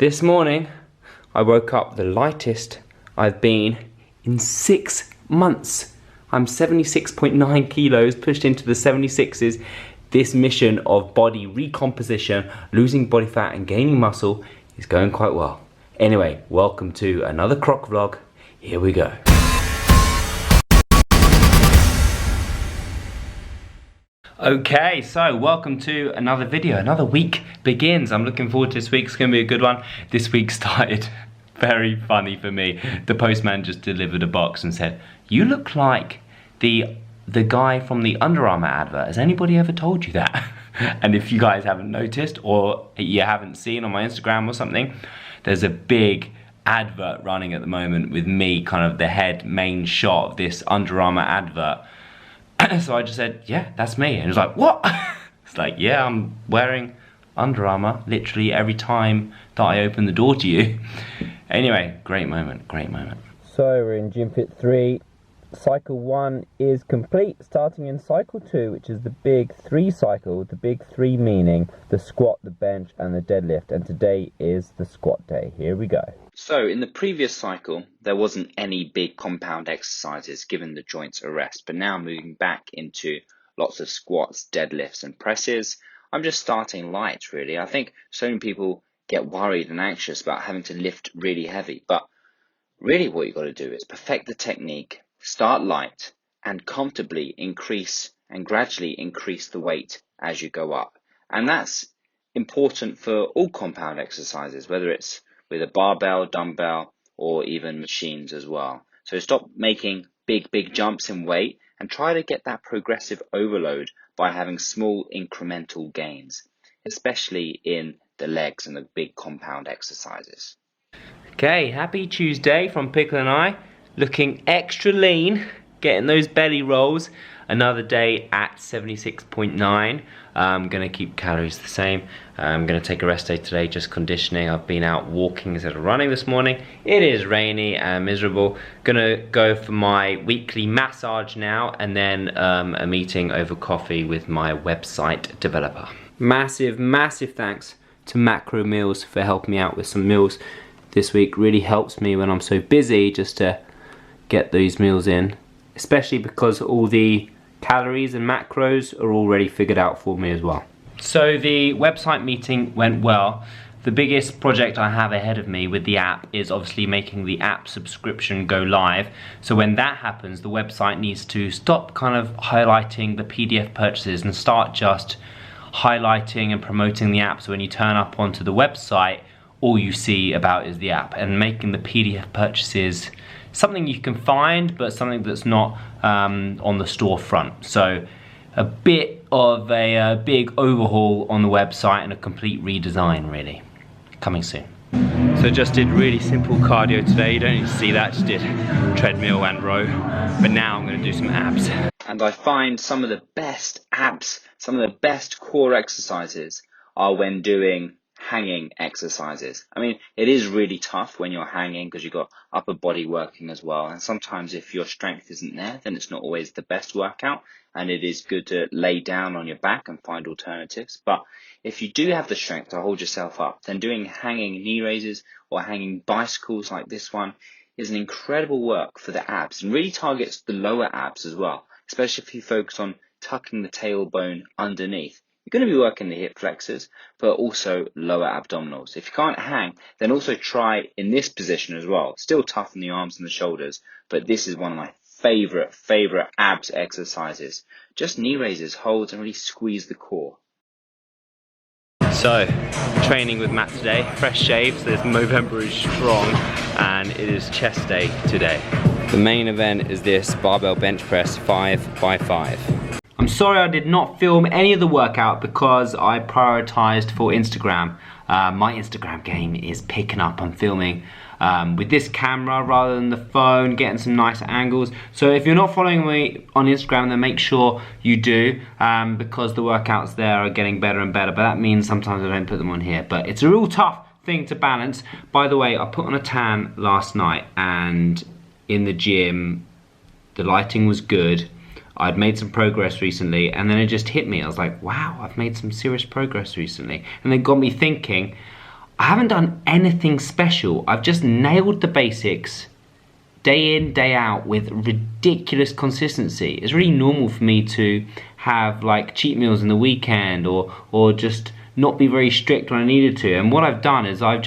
This morning, I woke up the lightest I've been in 6 months. I'm 76.9 kilos, pushed into the 76s. This mission of body recomposition, losing body fat and gaining muscle is going quite well. Anyway, welcome to another croc vlog. Here we go. Okay, so welcome to another video. Another week begins. I'm looking forward to this week. It's going to be a good one. This week started very funny for me. The postman just delivered a box and said, "You look like the guy from the Under Armour advert. Has anybody ever told you that?" And if you guys haven't noticed or you haven't seen on my Instagram or something, there's a big advert running at the moment with me, kind of the main shot of this Under Armour advert. So I just said, yeah, that's me. And he was like, what? It's like, yeah, I'm wearing Under Armour literally every time that I open the door to you. Anyway, great moment, great moment. So we're in Gym Fit 3. Cycle 1 is complete, starting in cycle 2, which is the big 3 cycle, the big 3 meaning the squat, the bench and the deadlift, and today is the squat day. Here we go. So in the previous cycle there wasn't any big compound exercises given the joints a rest, but now moving back into lots of squats, deadlifts and presses, I'm just starting light really. I think so many people get worried and anxious about having to lift really heavy, but really what you've got to do is perfect the technique, start light and comfortably increase and gradually increase the weight as you go up. And that's important for all compound exercises, whether it's with a barbell, dumbbell, or even machines as well. So stop making big jumps in weight and try to get that progressive overload by having small incremental gains, especially in the legs and the big compound exercises. Okay, happy Tuesday from Pickle and I. Looking extra lean, getting those belly rolls. Another day at 76.9. I'm gonna keep calories the same. I'm gonna take a rest day today, just conditioning. I've been out walking instead of running this morning. It is rainy and miserable. Gonna go for my weekly massage now and then a meeting over coffee with my website developer. Massive thanks to Macro Meals for helping me out with some meals this week. Really helps me when I'm so busy just to get these meals in, especially because all the calories and macros are already figured out for me as well. So the website meeting went well. The biggest project I have ahead of me with the app is obviously making the app subscription go live. So when that happens, the website needs to stop kind of highlighting the PDF purchases and start just highlighting and promoting the app. So when you turn up onto the website, all you see about is the app, and making the PDF purchases something you can find, but something that's not on the storefront. So a bit of a big overhaul on the website and a complete redesign really. Coming soon. So just did really simple cardio today. You don't need to see that, just did treadmill and row. But now I'm gonna do some abs. And I find some of the best abs, some of the best core exercises are when doing hanging exercises. I mean, it is really tough when you're hanging because you've got upper body working as well, and sometimes if your strength isn't there, then it's not always the best workout, and it is good to lay down on your back and find alternatives. But if you do have the strength to hold yourself up, then doing hanging knee raises or hanging bicycles like this one is an incredible work for the abs and really targets the lower abs as well, especially if you focus on tucking the tailbone underneath. You're going to be working the hip flexors, but also lower abdominals. If you can't hang, then also try in this position as well. Still tough in the arms and the shoulders, but this is one of my favorite abs exercises. Just knee raises, holds, and really squeeze the core. So, training with Matt today, fresh shave, so this Movember is strong, and it is chest day today. The main event is this barbell bench press 5x5. I'm sorry I did not film any of the workout because I prioritized for Instagram. My Instagram game is picking up. I'm filming with this camera rather than the phone, getting some nice angles. So if you're not following me on Instagram, then make sure you do, because the workouts there are getting better and better. But that means sometimes I don't put them on here. But it's a real tough thing to balance. By the way, I put on a tan last night, and in the gym, the lighting was good. I'd made some progress recently, and then it just hit me. I was like, wow, I've made some serious progress recently. And it got me thinking, I haven't done anything special. I've just nailed the basics day in, day out with ridiculous consistency. It's really normal for me to have like cheat meals in the weekend or just not be very strict when I needed to. And what I've done is I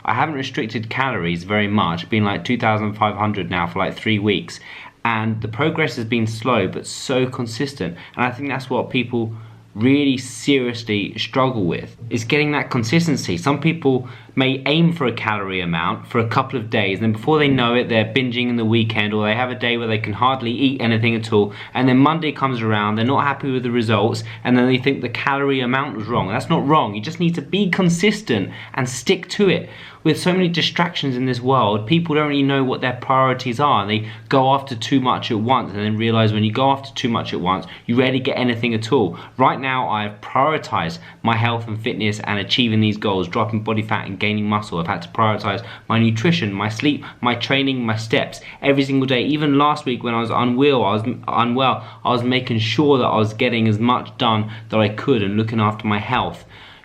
haven't restricted calories very much, been like 2,500 now for like 3 weeks. And the progress has been slow but so consistent. And I think that's what people really seriously struggle with, is getting that consistency. Some people may aim for a calorie amount for a couple of days, and then before they know it, they're binging in the weekend, or they have a day where they can hardly eat anything at all, and then Monday comes around, they're not happy with the results, and then they think the calorie amount was wrong. That's not wrong. You just need to be consistent and stick to it. With so many distractions in this world, people don't really know what their priorities are. They go after too much at once and then realize when you go after too much at once, you rarely get anything at all. Right now, I've prioritized my health and fitness and achieving these goals, dropping body fat and gaining muscle. I've had to prioritize my nutrition, my sleep, my training, my steps every single day. Even last week when I was unwell, I was making sure that I was getting as much done that I could and looking after my health.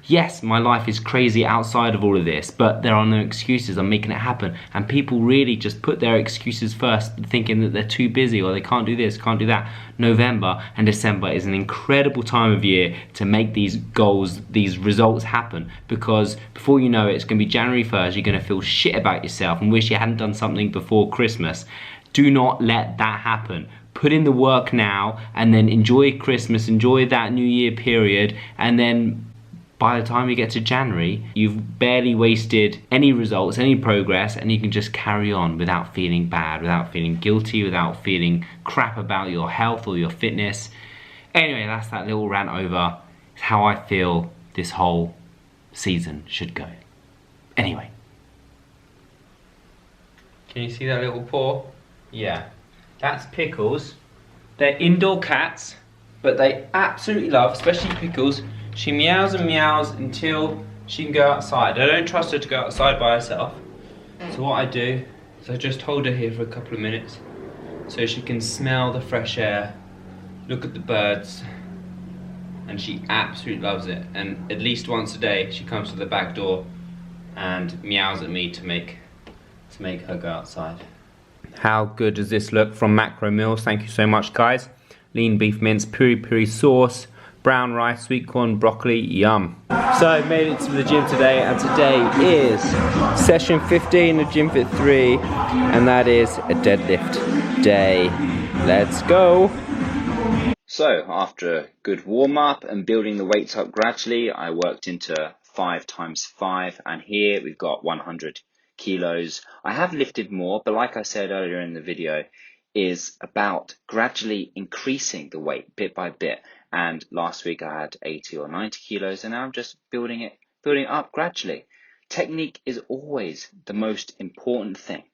Yes, my life is crazy outside of all of this, but there are no excuses. I'm making it happen. And people really just put their excuses first, thinking that they're too busy or they can't do this, can't do that. November and December is an incredible time of year to make these goals, these results happen, because before you know it, it's going to be January 1st. You're going to feel shit about yourself and wish you hadn't done something before Christmas. Do not let that happen. Put in the work now and then enjoy Christmas, enjoy that New Year period, and then by the time you get to January, you've barely wasted any results, any progress, and you can just carry on without feeling bad, without feeling guilty, without feeling crap about your health or your fitness. Anyway, that's that little rant over. It's how I feel this whole season should go. Anyway. Can you see that little paw? Yeah. That's Pickles. They're indoor cats, but they absolutely love, especially Pickles. She meows and meows until she can go outside. I don't trust her to go outside by herself. So what I do is I just hold her here for a couple of minutes so she can smell the fresh air, look at the birds, and she absolutely loves it. And at least once a day she comes to the back door and meows at me to make her go outside. How good does this look from Macro Meals? Thank you so much, guys. Lean beef mince, piri piri sauce, brown rice, sweet corn, broccoli, yum. So I made it to the gym today, and today is session 15 of Gym Fit 3, and that is a deadlift day. Let's go. So after a good warm up and building the weights up gradually, I worked into 5 times 5, and here we've got 100 kilos. I have lifted more, but like I said earlier in the video, is about gradually increasing the weight bit by bit. And last week I had 80 or 90 kilos, and now I'm just building it up gradually. Technique is always the most important thing.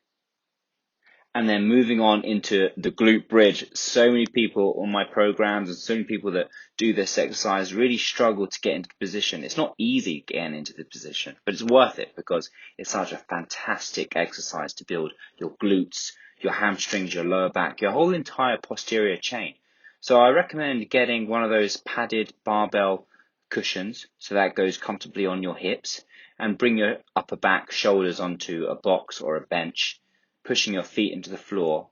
And then moving on into the glute bridge, so many people on my programs and so many people that do this exercise really struggle to get into the position. It's not easy getting into the position, but it's worth it because it's such a fantastic exercise to build your glutes, your hamstrings, your lower back, your whole entire posterior chain. So I recommend getting one of those padded barbell cushions so that goes comfortably on your hips, and bring your upper back, shoulders onto a box or a bench, pushing your feet into the floor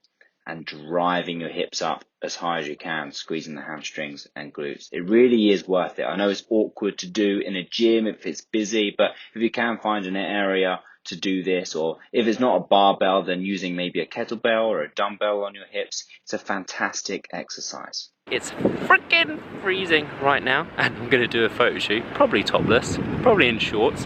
and driving your hips up as high as you can, squeezing the hamstrings and glutes. It really is worth it. I know it's awkward to do in a gym if it's busy, but if you can find an area to do this, or if it's not a barbell, then using maybe a kettlebell or a dumbbell on your hips, it's a fantastic exercise. It's freaking freezing right now, and I'm going to do a photo shoot, probably topless, probably in shorts,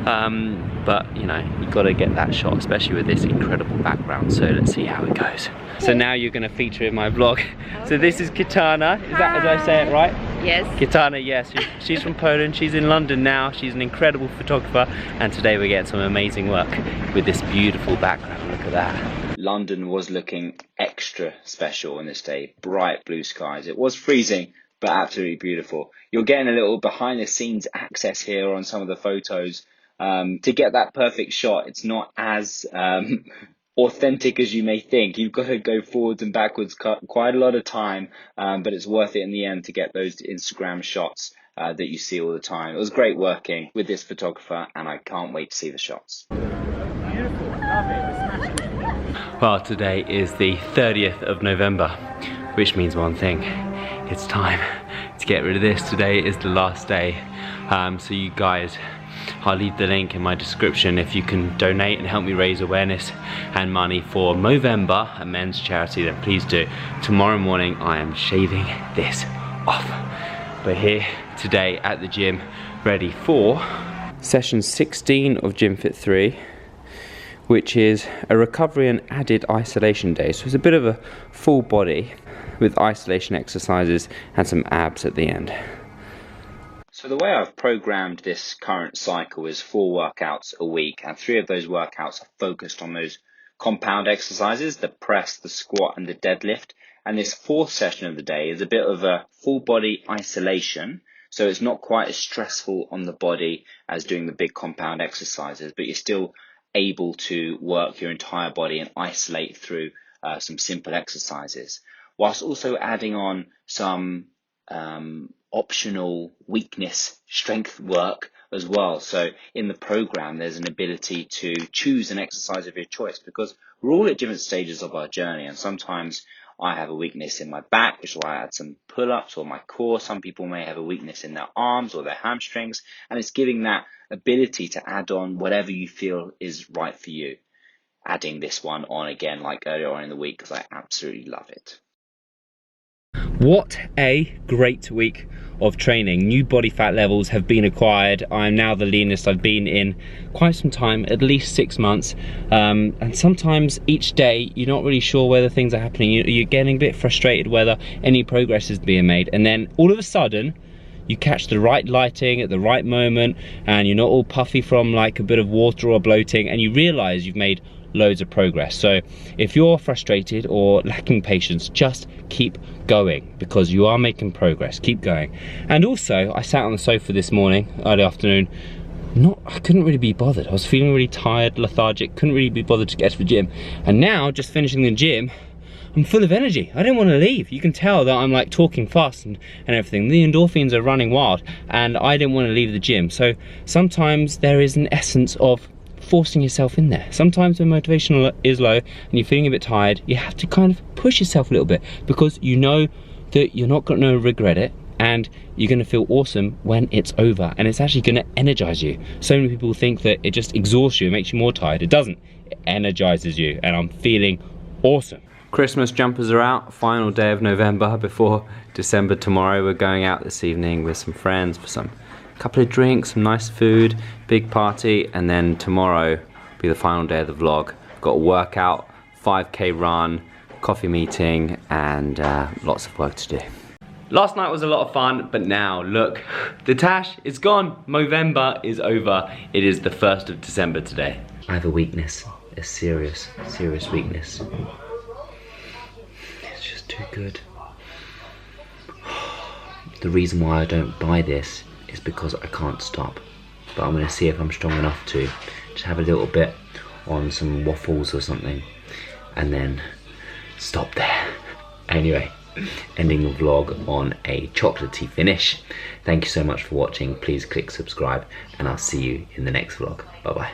but you know, you've got to get that shot, especially with this incredible background. So let's see how it goes. So now you're going to feature in my vlog. Okay. So this is Kitana. Is that, did I say it right? Yes. Kitana, yes. She's from Poland. She's in London now. She's an incredible photographer, and today we're getting some amazing work with this beautiful background. Look at that. London was looking extra special on this day. Bright blue skies. It was freezing, but absolutely beautiful. You're getting a little behind the scenes access here on some of the photos. To get that perfect shot, it's not as authentic as you may think. You've got to go forwards and backwards quite a lot of time, but it's worth it in the end to get those Instagram shots. that you see all the time. It was great working with this photographer, and I can't wait to see the shots. Beautiful, love it, Well, today is the 30th of November, which means one thing. It's time to get rid of this. Today is the last day. So you guys, I'll leave the link in my description if you can donate and help me raise awareness and money for Movember, a men's charity, then please do. Tomorrow morning I am shaving this off. We're here today at the gym, ready for session 16 of Gym Fit 3, which is a recovery and added isolation day. So it's a bit of a full body with isolation exercises and some abs at the end. So the way I've programmed this current cycle is 4 workouts a week, and 3 of those workouts are focused on those compound exercises, the press, the squat and the deadlift. And this 4th session of the day is a bit of a full body isolation. So it's not quite as stressful on the body as doing the big compound exercises, but you're still able to work your entire body and isolate through some simple exercises, whilst also adding on some optional weakness strength work as well. So in the program, there's an ability to choose an exercise of your choice, because we're all at different stages of our journey, and sometimes I have a weakness in my back, which is why I add some pull-ups, or my core. Some people may have a weakness in their arms or their hamstrings, and it's giving that ability to add on whatever you feel is right for you. Adding this one on again like earlier on in the week, because I absolutely love it. What a great week of training. New body fat levels have been acquired. I'm now the leanest I've been in quite some time, at least 6 months. And sometimes each day you're not really sure whether things are happening. You're getting a bit frustrated whether any progress is being made. And then all of a sudden, you catch the right lighting at the right moment, and you're not all puffy from like a bit of water or bloating, and you realize you've made loads of progress. So if you're frustrated or lacking patience, just keep going, because you are making progress. Keep going. And also, I sat on the sofa this morning, early afternoon, I couldn't really be bothered. I was feeling really tired, lethargic, couldn't really be bothered to get to the gym. And now, just finishing the gym, I'm full of energy. I didn't want to leave. You can tell that I'm like talking fast and everything. The endorphins are running wild, and I didn't want to leave the gym. So sometimes there is an essence of forcing yourself in there. Sometimes when motivation is low and you're feeling a bit tired, you have to kind of push yourself a little bit, because you know that you're not going to regret it, and you're going to feel awesome when it's over, and it's actually going to energize you. So many people think that it just exhausts you, it makes you more tired. It doesn't. It energizes you, and I'm feeling awesome. Christmas jumpers are out, final day of November before December tomorrow. We're going out this evening with some friends for some couple of drinks, some nice food, big party, and then tomorrow will be the final day of the vlog. Got a workout, 5K run, coffee meeting, and lots of work to do. Last night was a lot of fun, but now look, the tash is gone. Movember is over. It is the 1st of December today. I have a weakness, a serious weakness. It's just too good. The reason why I don't buy this is because I can't stop, but I'm gonna see if I'm strong enough to just have a little bit on some waffles or something, and then stop there. Anyway, ending the vlog on a chocolatey finish. Thank you so much for watching. Please click subscribe, and I'll see you in the next vlog. Bye bye.